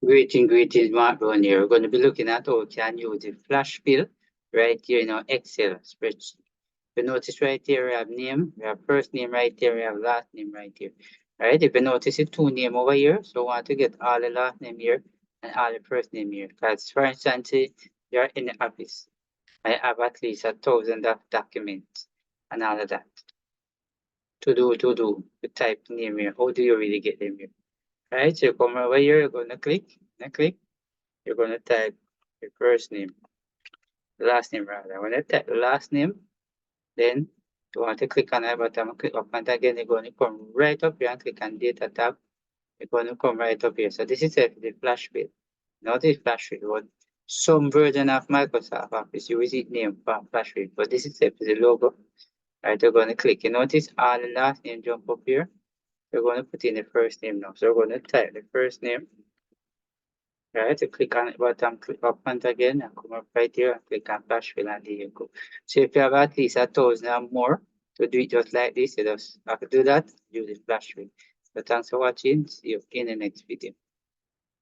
Greetings, Mark Brown here. We're going to be looking at how we can use the flash fill right here in our Excel spreadsheet. If you notice right here, we have name, we have first name right here, we have last name right here. Right? If you notice it, two name over here, so we want to get all the last name here and all the first name here. Because for instance, you're in the office. I have at least 1,000 of documents and all of that. To do, the type name here. How do you really get them here? Right, so come over here, you're going to click, you're going to type your first name, the last name rather. When you type the last name, then you want to click on that button, click up and again, you're going to come right up here and click on data tab. You're going to come right up here. So this is the flash fill. Not the flash fill, but some version of Microsoft Office use it name for flash fill, but this is the logo. Right, you're going to click. You notice all the last name jump up here. We're going to put in the first name now. So we're going to type the first name. Right, to click on it button, click up and again, and come up right here and click on flash fill, and there you go. So if you have at least 1,000 or more to do it just like this, you just have to do that, use the flash fill. So thanks for watching. See you in the next video.